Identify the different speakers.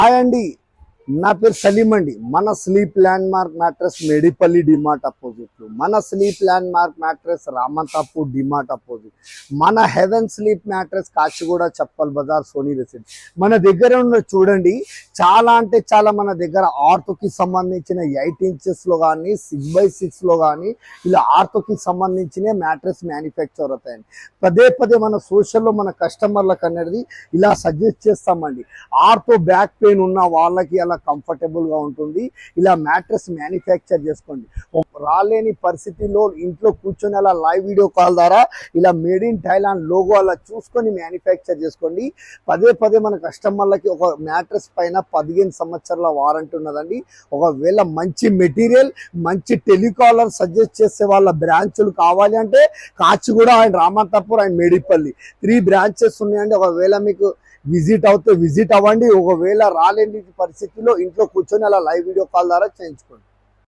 Speaker 1: Hi అండి, నా పేరు సలీం అండి. మన sleep land mark mattress Medipalli DMart opposite, మన sleep land mark mattress Ramanthapur DMart opposite, మన heaven sleep mattress Kachiguda Chappal Bazaar Sony resident. మన దగ్గర ఉన్న చూడండి, చాలా అంటే చాలా మన దగ్గర ఆర్థోకి సంబంధించిన 8 ఇంచెస్లో కానీ 6x6లో కానీ ఇలా ఆర్థోకి సంబంధించిన మ్యాట్రెస్ మ్యానుఫ్యాక్చర్ అవుతాయండి. పదే పదే మన సోషల్లో మన కస్టమర్లకు అనేది ఇలా సజెస్ట్ చేస్తామండి. ఆర్థో బ్యాక్ పెయిన్ ఉన్న వాళ్ళకి అలా కంఫర్టబుల్గా ఉంటుంది. ఇలా మ్యాట్రెస్ మ్యానుఫ్యాక్చర్ చేసుకోండి. రాలేని పరిస్థితిలో ఇంట్లో కూర్చొని అలా లైవ్ వీడియో కాల్ ద్వారా ఇలా మేడ్ ఇన్ థాయిలాండ్ లోగో అలా చూసుకొని మ్యానుఫ్యాక్చర్ చేసుకోండి. పదే పదే మన కస్టమర్లకి ఒక మ్యాట్రెస్ పైన 15 సంవత్సరాల వారంటీ ఉన్నదండి. ఒకవేళ మంచి మెటీరియల్, మంచి టెలికాలర్ సజెస్ట్ చేసే వాళ్ళ బ్రాంచులు కావాలి అంటే Kachiguda and Ramanthapur and Medipally 3 branches ఉన్నాయండి. ఒకవేళ మీకు విజిట్ అవ్వండి. ఒకవేళ రాలేని పరిస్థితిలో ఇంట్లో కూర్చొని అలా లైవ్ వీడియో కాల్ ద్వారా చేయించుకోండి.